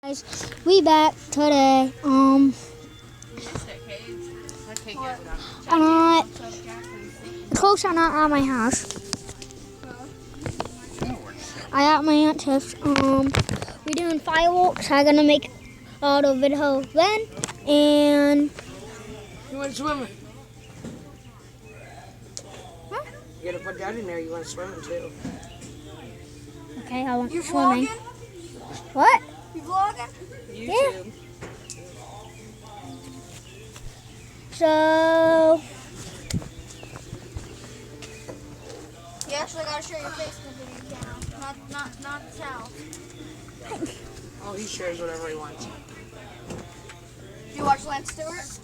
Guys, we back today. The clothes are not at my house. I at my aunt Tiff's. We're doing fireworks. I'm gonna make a lot of video then, and You went swimming. huh? You gotta put that in there. You went swimming too. Okay, I went You swimming. vlogging? What? You vlogging? YouTube. So You actually gotta show your face in the video channel, not the towel. Oh, he shares whatever he wants. Do you watch Lance Stewart?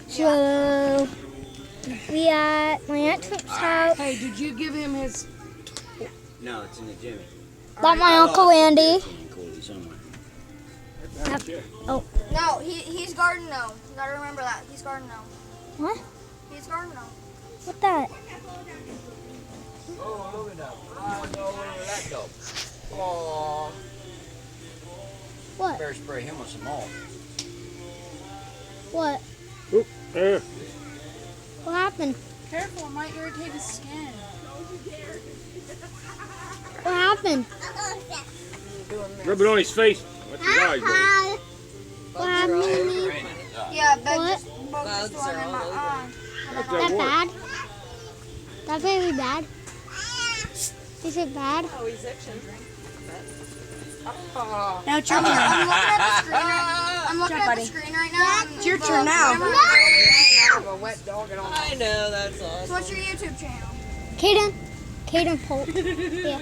So we at my aunt Tiff's house. Hey, did you give him his? No, it's in the gym. Got my Uncle Andy. It's in Coley somewhere. No, he's garden gnome. You gotta remember that. He's garden gnome. What? He's garden gnome. What's that? Oh, look at that. Look at that dog. Oh, What? better spray him with some oil. What? What happened? Careful, it might irritate his skin. What happened? Rub it on his face. What's his eyes doing? What happened? Yeah, What? bugs are in my eye. That bad? That very bad? Is it bad? Now it's your turn. I'm looking at the screen right now. It's your turn now. A wet dog and all. I know, that's awesome. So what's your YouTube channel? Caden Pope. Yeah.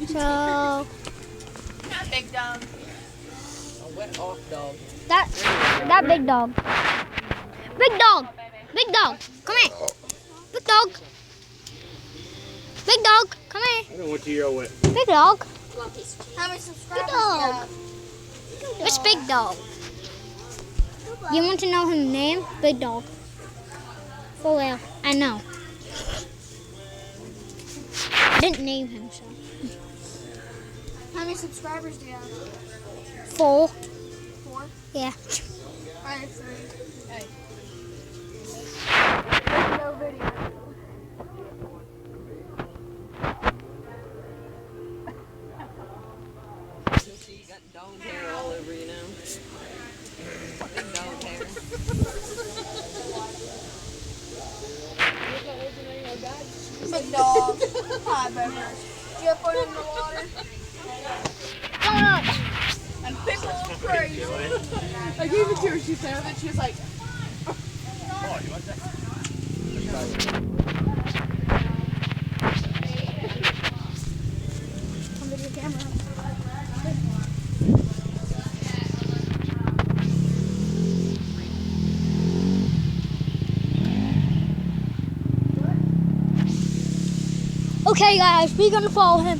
So Big Dog. A wet off dog. that big dog. Big dog, come here. Big dog, come here. I don't want to yell at. Big dog. How many subscribers Big do you dog. have? It's Big Dog. You want to know his name? Big Dog. For real, I know. I didn't name him, so. How many subscribers do you have? 4. 4? Yeah. I have 3. Hey. No video. You got dog hair all over you now. Big dog hair. Big Dog. Hi, Beverly. Do you put it in the water? And pickle crazy. I gave it to her. She said that she was like, Come to the camera. Okay, guys, we're gonna follow him.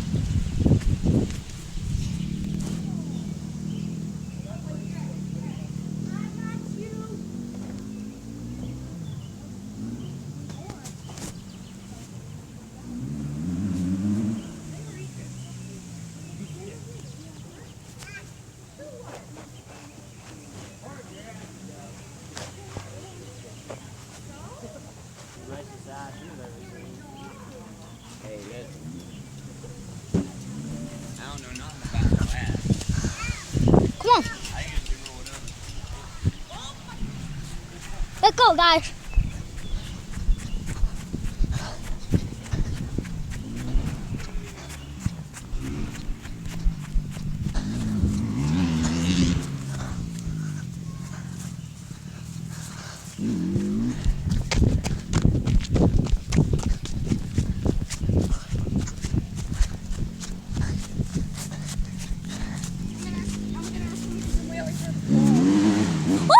Hey, look. I don't know nothing about no ass. Come on, I used to roll it up. let's go, guys. Woo!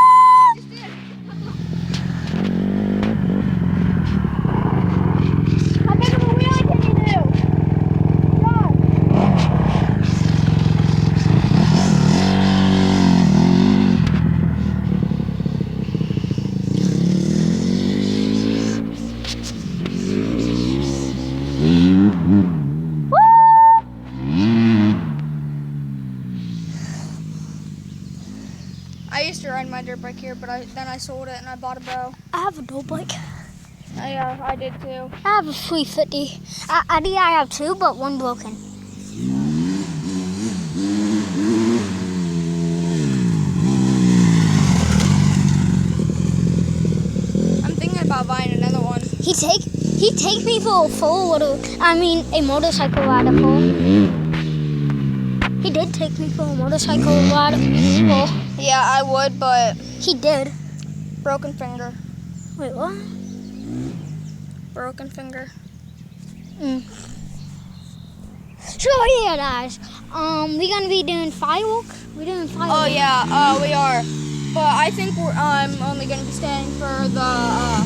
my dirt bike here, but then I sold it and I bought a bow. I have a dirt bike. Yeah, I did too. I have a 350. I have two, but one broken. I'm thinking about buying another one. He take me for a motorcycle ride full. He did take me for a motorcycle ride full. Yeah, I would, but He did. broken finger. Wait, what? Broken finger. So yeah, guys. We're gonna be doing fireworks. We're doing fireworks. Oh yeah, we are. But I think I'm only gonna be staying for the.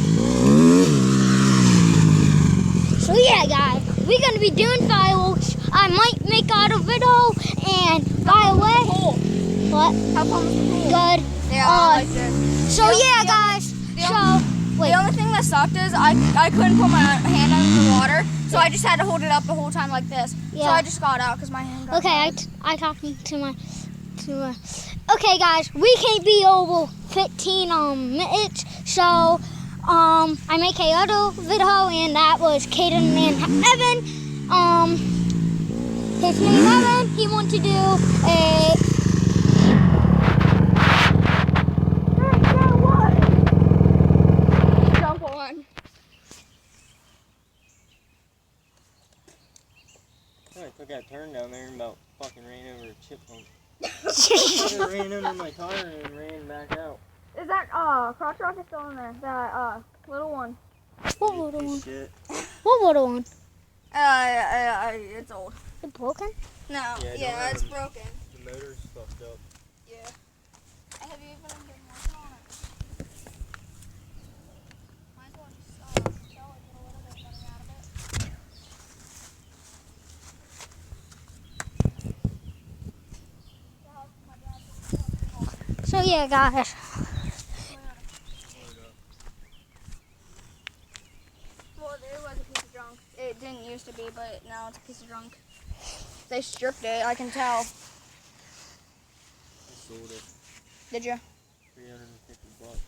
So yeah, guys. We're gonna be doing fireworks. I might make out a video. And by the way, what? How fun was the pool? Good. Yeah, I liked it. So yeah, guys. Wait. The only thing that sucked is I couldn't put my hand under the water, so I just had to hold it up the whole time like this. So Yeah. I just got out because my hand got Okay, tied. I talking to my. Okay, guys, we can't be over 15 minutes, so I make a other video, and that was Caden and Evan. His name Evan. He wanted to do a. Jump on. I took that turn down there and about fucking ran over a chipmunk. I ran under my tire and ran back out. Is that crotch rocket still in there? That little one. What little one? Shit. What little one? It's old. It broken? No, Yeah, yeah, don't it's have 'em. broken. The motor's fucked up. Yeah. Have you even been working on it? Might as well just sell it, get a little bit of money out of it. So yeah, guys. Well, there was a piece of junk. It didn't used to be, but now it's a piece of junk. They stripped it, I can tell. I sold it. Did you? $350.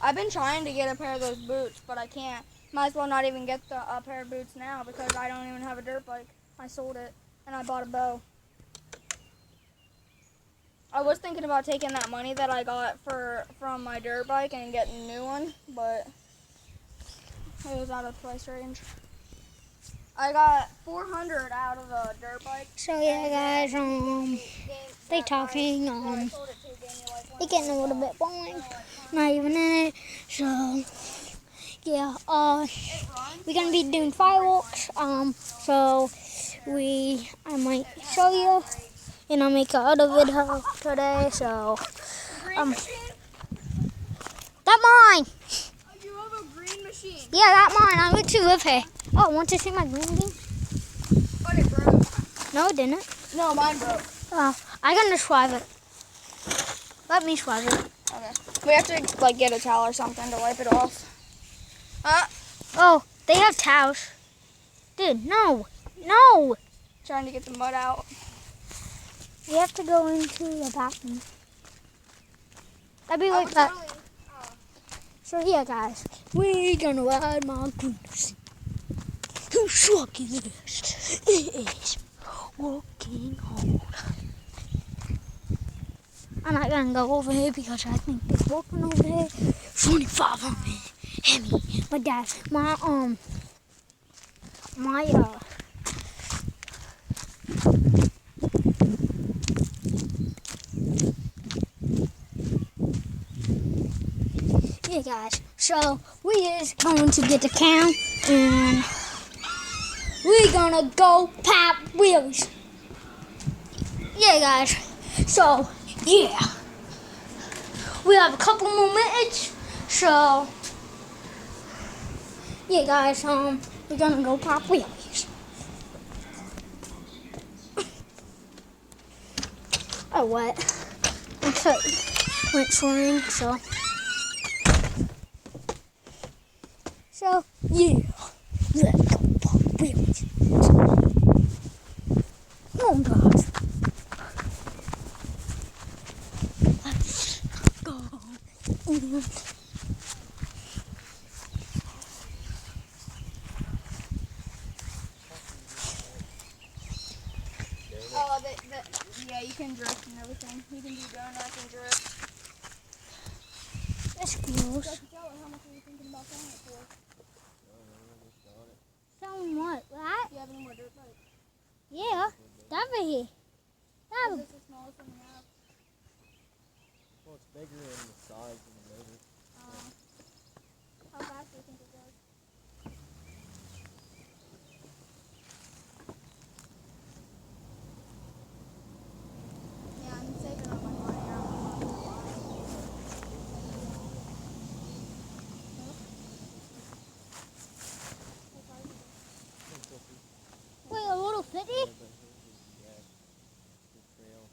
I've been trying to get a pair of those boots, but I can't. Might as well not even get a pair of boots now because I don't even have a dirt bike. I sold it, and I bought a bow. I was thinking about taking that money that I got from my dirt bike and getting a new one, but it was out of price range. I got $400 out of a dirt bike. So yeah, guys. They talking. They getting a little bit boring. Not even in it. So yeah. We're gonna be doing fireworks. So I might show you, and I'll make another video today. So that mine. You have a green machine. Yeah, that mine. I went to live here. Oh, want to see my green bean? But it broke. No, it didn't. No, mine broke. Oh, I gotta swipe it. Let me swipe it. Okay. We have to get a towel or something to wipe it off. Oh, they have towels. Dude, no. No. Trying to get the mud out. We have to go into the bathroom. I'll be right back. So yeah, guys, we're gonna ride my goodness. Whose truck is this? It is working hard. I'm not gonna go over here because I think it's working over here. 25 on me. Hemi. My dad. Yeah, guys. So we is going to get the cow and we're gonna go pop wheelies. Yeah, guys. So yeah, we have a couple more minutes. So yeah, guys. We're gonna go pop wheelies. Oh, what? Went swimming, so. So, yeah, let's go pop wheelies. Come on, guys. you can drift and everything. You can do donuts and drift. That's cool. How much are you thinking about selling it for? Tell them what? That? Do you have any more dirt bikes? Yeah. That over here. That Is over. this the smallest one you have? Well, it's bigger in the size and the motor. How fast do you think it goes? Yeah, I'm saving up my money. Wait, a little 50? Yeah, the trail.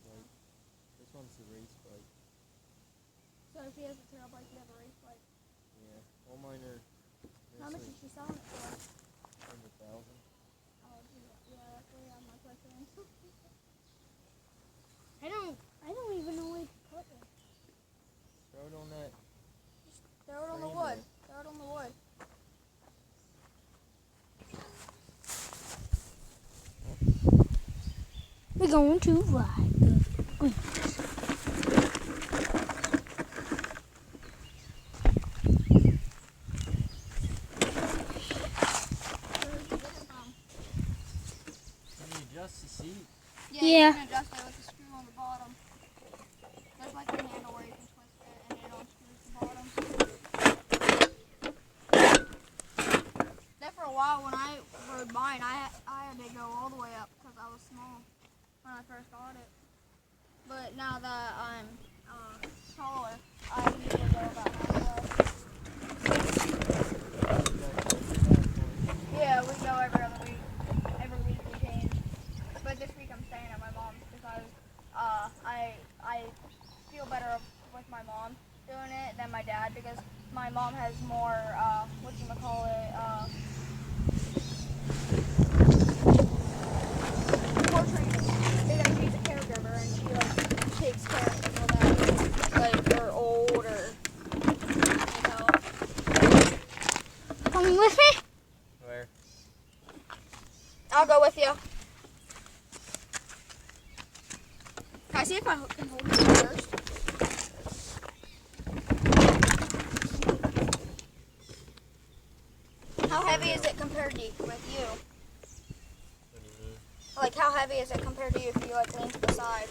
Like, this one's the race bike. So if he has a trail bike, you have a race bike. Yeah. All mine are. How much is she selling it for? 100,000. Oh, yeah, that's way out of my price range. I don't even know where to put it. Throw it on that. Throw it on the Frame wood. it. Throw it on the wood. We're going to ride the greens. Can you adjust the seat? Yeah, Yeah. you can adjust it with the screw on the bottom. There's like a handle where you can twist it and it unscrews the bottom. Then for a while when I rode mine, I had to go all the way up because I was small when I first got it. But now that I'm taller, I usually go about halfway. Yeah, we go every other week. Every week we change. But this week I'm staying at my mom's because I feel better with my mom doing it than my dad because my mom has more more training. Because she's a caregiver and she like takes care of people that like are old or you know. Coming with me? Where? I'll go with you. Can I see if I can hold you first? How heavy is it compared to with you? What do you mean? Like how heavy is it compared to you if you like lean to the side?